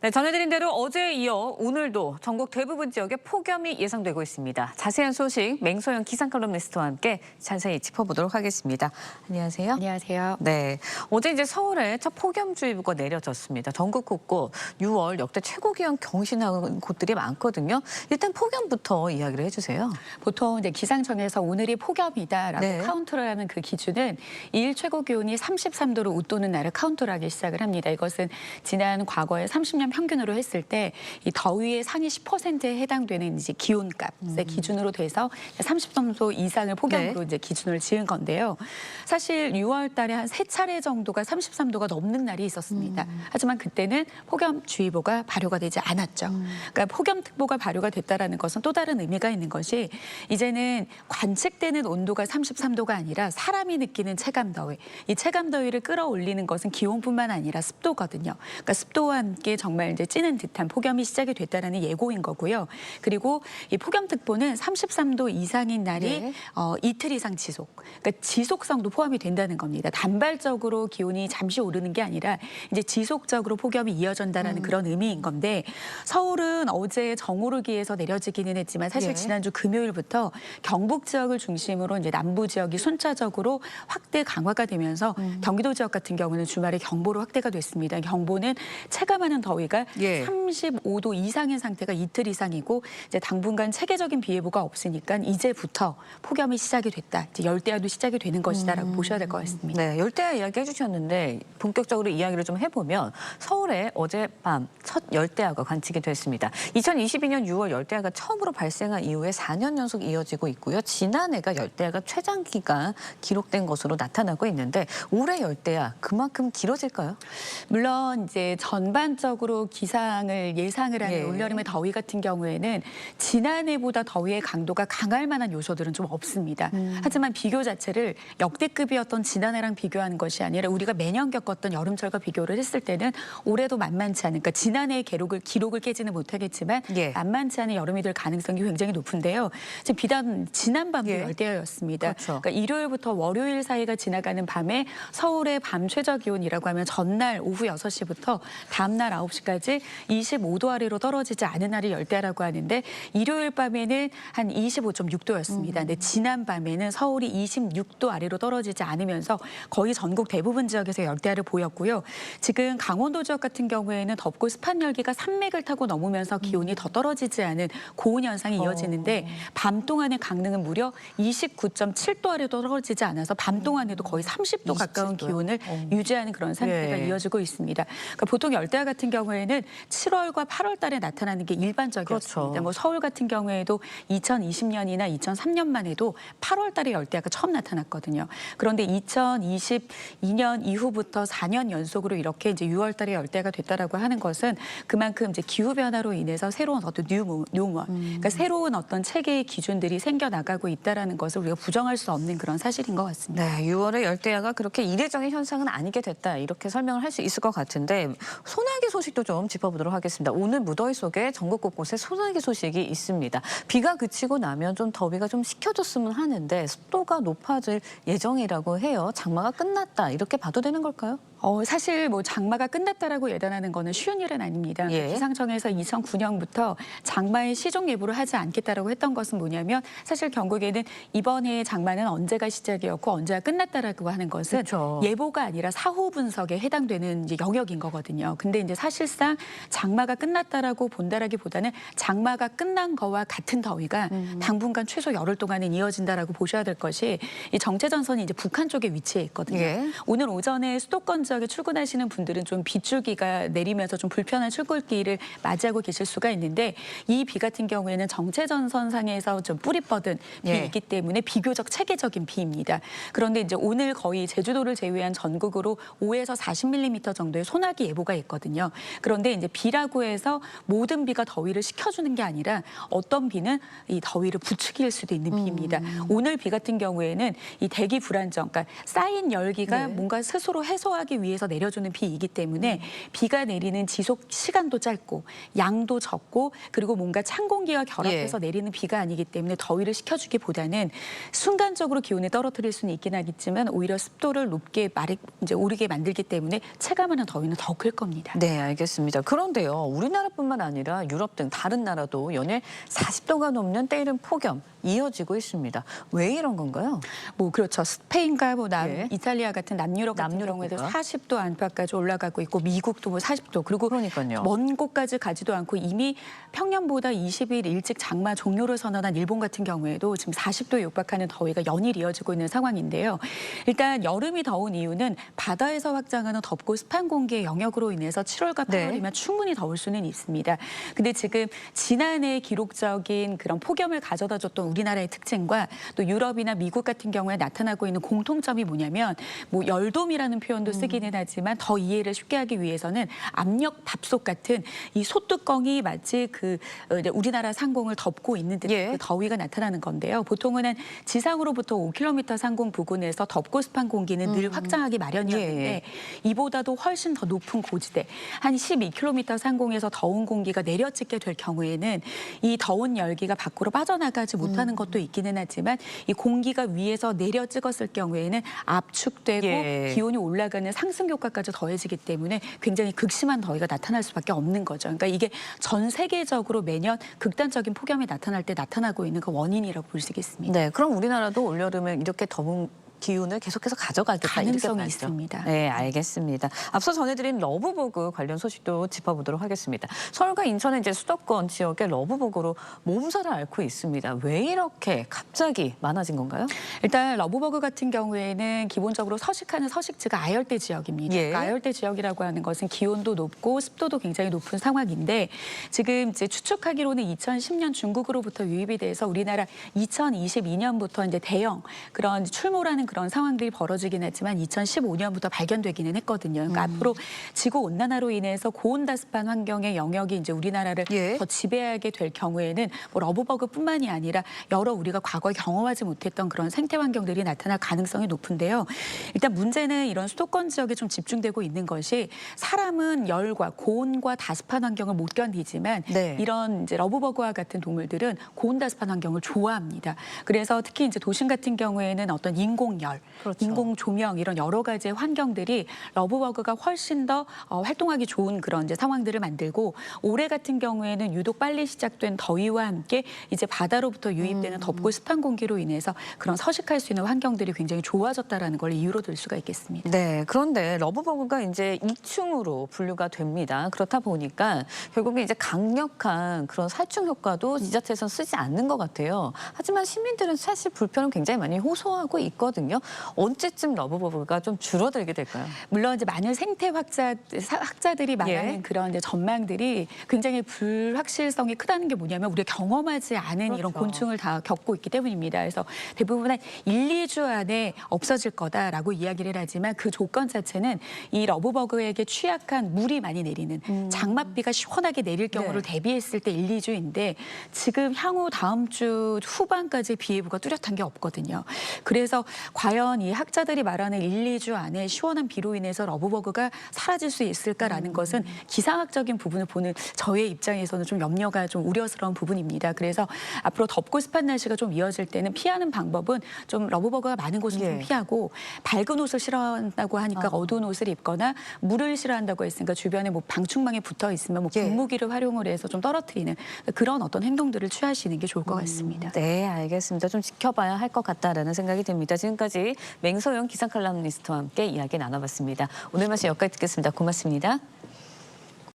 네, 전해드린 대로 어제에 이어 오늘도 전국 대부분 지역에 폭염이 예상되고 있습니다. 자세한 소식 맹소영 기상칼럼니스트와 함께 자세히 짚어보도록 하겠습니다. 안녕하세요. 안녕하세요. 네, 어제 이제 서울에 첫 폭염주의보가 내려졌습니다. 전국 곳곳 6월 역대 최고 기온 경신한 곳들이 많거든요. 일단 폭염부터 이야기를 해주세요. 보통 이제 기상청에서 오늘이 폭염이다라고 네. 카운트를 하는 그 기준은 일 최고 기온이 33도를 웃도는 날을 카운트를 하기 시작을 합니다. 이것은 지난 과거의 30년 평균으로 했을 때 이 더위의 상위 10%에 해당되는 이제 기온값의 기준으로 돼서 30도 이상을 폭염으로 이제 기준을 지은 건데요. 사실 6월 달에 한 3차례 정도가 33도가 넘는 날이 있었습니다. 하지만 그때는 폭염주의보가 발효가 되지 않았죠. 그러니까 폭염특보가 발효가 됐다라는 것은 또 다른 의미가 있는 것이 이제는 관측되는 온도가 33도가 아니라 사람이 느끼는 체감더위, 이 체감더위를 끌어올리는 것은 기온뿐만 아니라 습도거든요. 그러니까 습도와 함께 정말 이제 찌는 듯한 폭염이 시작이 됐다라는 예고인 거고요. 그리고 이 폭염특보는 33도 이상인 날이 네. 이틀 이상 지속, 그러니까 지속성도 포함이 된다는 겁니다. 단발적으로 기온이 잠시 오르는 게 아니라 이제 지속적으로 폭염이 이어진다라는 그런 의미인 건데 서울은 어제 정오르기에서 내려지기는 했지만 사실 예. 지난주 금요일부터 경북 지역을 중심으로 이제 남부 지역이 순차적으로 확대 강화가 되면서 경기도 지역 같은 경우는 주말에 경보로 확대가 됐습니다. 경보는 체감하는 더위가 예. 35도 이상인 상태가 이틀 이상이고 이제 당분간 체계적인 비 예보가 없으니까 이제부터 폭염이 시작이 됐다. 이제 열대야도 시작이 되는 것이다라고 보셔야 될 것 같습니다. 네, 열대야 이야기 해주셨는데 본격적으로 이야기를 좀 해보면 서울에 어젯밤 첫 열대야가 관측이 됐습니다. 2022년 6월 열대야가 처음으로 발생한 이후에 4년 연속 이어지고 있고요. 지난해가 열대야가 최장 기간 기록된 것으로 나타나고 있는데 올해 열대야 그만큼 길어질까요? 물론 이제 전반적으로 기상을 예상을 하는 예. 올여름의 더위 같은 경우에는 지난해보다 더위의 강도가 강할 만한 요소들은 좀 없습니다. 하지만 비교 자체를 역대급이었던 지난해랑 비교하는 것이 아니라 우리가 매년 겪었던 여름철과 비교를 했을 때는 올해도 만만치 않은, 그러니까 지난해의 기록을 깨지는 못하겠지만 예. 만만치 않은 여름이 될 가능성이 굉장히 높은데요. 지금 비단 지난밤도 예. 열대야였습니다. 그렇죠. 그러니까 일요일부터 월요일 사이가 지나가는 밤에 서울의 밤 최저 기온이라고 하면 전날 오후 6시부터 다음날 9시까지 25도 아래로 떨어지지 않은 날이 열대야라고 하는데 일요일 밤에는 한 25.6도였습니다. 근데 지난 밤에는 서울이 26도 아래로 떨어지지 않으면서 거의 전국 대부분 지역에서 열대야를 보였고요. 지금 강원도 지역 같은 경우에는 덥고 습한 열기가 산맥을 타고 넘으면서 기온이 더 떨어지지 않은 고온 현상이 이어지는데 밤 동안의 강릉은 무려 29.7도 아래로 떨어지지 않아서 밤 동안에도 거의 30도 가까운 27도 요? 기온을 유지하는 그런 상태가 예. 이어지고 있습니다. 그러니까 보통 열대야 같은 경우에는 7월과 8월 달에 나타나는 게 일반적이었습니다. 그렇죠. 뭐 서울 같은 경우에도 2020년이나 2003년만 해도 8월 달에 열대야가 처음 나타났거든요. 그런데 2022년 이후부터 4년 연속으로 이렇게 이제 6월 달에 열대야가 됐다라고 하는 것은 그만큼 이제 기후 변화로 인해서 새로운 어떤 뉴먼, 그러니까 새로운 어떤 체계의 기준들이 생겨나가고 있다라는 것을 우리가 부정할 수 없는 그런 사실인 것 같습니다. 네, 6월에 열대야가 그렇게 이례적인 현상은 아니게 됐다 이렇게 설명을 할 수 있을 것 같은데 소나기 소식도 좀 짚어보도록 하겠습니다. 오늘 무더위 속에 전국 곳곳에 소나기 소식이 있습니다. 비가 그치고 나면 좀 더위가 좀 식혀졌으면 하는데 습도가 높아질 예정이라고 해요. 장마가 끝났다 이렇게 봐도 되는 걸까요? 사실 뭐 장마가 끝났다라고 예단하는 거는 쉬운 일은 아닙니다. 예. 기상청에서 2009년부터 장마의 시종 예보를 하지 않겠다라고 했던 것은 뭐냐면 사실 결국에는 이번 해의 장마는 언제가 시작이었고 언제가 끝났다라고 하는 것은 그렇죠. 예보가 아니라 사후 분석에 해당되는 이제 영역인 거거든요. 근데 이제 사실상 장마가 끝났다라고 본다라기보다는 장마가 끝난 거와 같은 더위가 당분간 최소 열흘 동안은 이어진다라고 보셔야 될 것이 이 정체전선이 이제 북한 쪽에 위치해 있거든요. 예. 오늘 오전에 수도권 지역에 출근하시는 분들은 좀 빗줄기가 내리면서 좀 불편한 출근길을 맞이하고 계실 수가 있는데 이 비 같은 경우에는 정체전선상에서 좀 뿌리 뻗은 비이기 때문에 비교적 체계적인 비입니다. 그런데 이제 오늘 거의 제주도를 제외한 전국으로 5에서 40mm 정도의 소나기 예보가 있거든요. 그런데 이제 비라고 해서 모든 비가 더위를 식혀주는 게 아니라 어떤 비는 이 더위를 부추길 수도 있는 비입니다. 오늘 비 같은 경우에는 이 대기 불안정, 그러니까 쌓인 열기가 뭔가 스스로 해소하기 흡수하기 위해서 내려주는 비이기 때문에 비가 내리는 지속 시간도 짧고 양도 적고 그리고 뭔가 찬 공기와 결합해서 내리는 비가 아니기 때문에 더위를 식혀주기보다는 순간적으로 기온을 떨어뜨릴 수는 있긴 하겠지만 오히려 습도를 높게 이제 오르게 만들기 때문에 체감하는 더위는 더 클 겁니다. 네, 알겠습니다. 그런데요, 우리나라뿐만 아니라 유럽 등 다른 나라도 연일 40도가 넘는 때이른 폭염 이어지고 있습니다. 왜 이런 건가요? 뭐 그렇죠. 스페인과 뭐 예. 이탈리아 같은 남유럽 같은 남유럽 경우에도 국가. 40도 안팎까지 올라가고 있고 미국도 뭐 40도 그리고 그러니까요. 먼 곳까지 가지도 않고 이미 평년보다 20일 일찍 장마 종료를 선언한 일본 같은 경우에도 지금 40도에 육박하는 더위가 연일 이어지고 있는 상황인데요. 일단 여름이 더운 이유는 바다에서 확장하는 덥고 습한 공기의 영역으로 인해서 7월과 8월이면 충분히 더울 수는 있습니다. 근데 지금 지난해 기록적인 그런 폭염을 가져다 줬던 우리나라의 특징과 또 유럽이나 미국 같은 경우에 나타나고 있는 공통점이 뭐냐면 뭐 열돔이라는 표현도 쓰기는 하지만 더 이해를 쉽게 하기 위해서는 압력 밥솥 같은 이 솥뚜껑이 마치 그 이제 우리나라 상공을 덮고 있는 듯한 그 더위가 나타나는 건데요. 보통은 한 지상으로부터 5km 상공 부근에서 덥고 습한 공기는 늘 확장하기 마련이었는데 이보다도 훨씬 더 높은 고지대 한 12km 상공에서 더운 공기가 내려찍게 될 경우에는 이 더운 열기가 밖으로 빠져나가지 못하는 것도 있기는 하지만 이 공기가 위에서 내려 찍었을 경우에는 압축되고 기온이 올라가는 상승 효과까지 더해지기 때문에 굉장히 극심한 더위가 나타날 수밖에 없는 거죠. 그러니까 이게 전 세계적으로 매년 극단적인 폭염이 나타날 때 나타나고 있는 그 원인이라고 볼 수 있겠습니다. 네, 그럼 우리나라도 올여름에 이렇게 더운 기운을 계속해서 가져가겠다. 가능성이 이렇게 있습니다. 네, 알겠습니다. 앞서 전해드린 러브버그 관련 소식도 짚어보도록 하겠습니다. 서울과 인천의 이제 수도권 지역에 러브버그로 몸살을 앓고 있습니다. 왜 이렇게 갑자기 많아진 건가요? 일단 러브버그 같은 경우에는 기본적으로 서식하는 서식지가 아열대 지역입니다. 그러니까 아열대 지역이라고 하는 것은 기온도 높고 습도도 굉장히 높은 상황인데 지금 이제 추측하기로는 2010년 중국으로부터 유입이 돼서 우리나라 2022년부터 이제 대형 그런 출몰하는 그런 상황들이 벌어지긴 했지만 2015년부터 발견되기는 했거든요. 그러니까 앞으로 지구 온난화로 인해서 고온다습한 환경의 영역이 이제 우리나라를 더 지배하게 될 경우에는 뭐 러브버그뿐만이 아니라 여러 우리가 과거에 경험하지 못했던 그런 생태 환경들이 나타날 가능성이 높은데요. 일단 문제는 이런 수도권 지역에 좀 집중되고 있는 것이 사람은 열과 고온과 다습한 환경을 못 견디지만 이런 이제 러브버그와 같은 동물들은 고온다습한 환경을 좋아합니다. 그래서 특히 이제 도심 같은 경우에는 어떤 인공열, 인공 조명 이런 여러 가지의 환경들이 러브버그가 훨씬 더 활동하기 좋은 그런 이제 상황들을 만들고 올해 같은 경우에는 유독 빨리 시작된 더위와 함께 이제 바다로부터 유입되는 덥고 습한 공기로 인해서 그런 서식할 수 있는 환경들이 굉장히 좋아졌다라는 걸 이유로 들 수가 있겠습니다. 네, 그런데 러브버그가 이제 이충으로 분류가 됩니다. 그렇다 보니까 결국에 이제 강력한 그런 살충 효과도 지자체에서는 쓰지 않는 것 같아요. 하지만 시민들은 사실 불편을 굉장히 많이 호소하고 있거든요. 언제쯤 러브버그가 좀 줄어들게 될까요? 물론 이제 많은 생태 학자들이 말하는 그런 이제 전망들이 굉장히 불확실성이 크다는 게 뭐냐면 우리가 경험하지 않은 이런 곤충을 다 겪고 있기 때문입니다. 그래서 대부분 한 1, 2주 안에 없어질 거다라고 이야기를 하지만 그 조건 자체는 이 러브버그에게 취약한 물이 많이 내리는 장맛비가 시원하게 내릴 경우를 대비했을 때 1, 2주인데 지금 향후 다음 주 후반까지 비 예보가 뚜렷한 게 없거든요. 그래서 과연 이 학자들이 말하는 1, 2주 안에 시원한 비로 인해서 러브버그가 사라질 수 있을까라는 것은 기상학적인 부분을 보는 저의 입장에서는 좀 염려가 좀 우려스러운 부분입니다. 그래서 앞으로 덥고 습한 날씨가 좀 이어질 때는 피하는 방법은 좀 러브버그가 많은 곳은 좀 피하고 밝은 옷을 싫어한다고 하니까 어두운 옷을 입거나 물을 싫어한다고 했으니까 주변에 뭐 방충망에 붙어 있으면 뭐 분무기를 활용을 해서 좀 떨어뜨리는 그런 어떤 행동들을 취하시는 게 좋을 것 같습니다. 네, 알겠습니다. 좀 지켜봐야 할 것 같다라는 생각이 듭니다. 지금까지 맹소영 기상칼럼니스트와 함께 이야기 나눠봤습니다. 오늘 말씀 여기까지 듣겠습니다. 고맙습니다.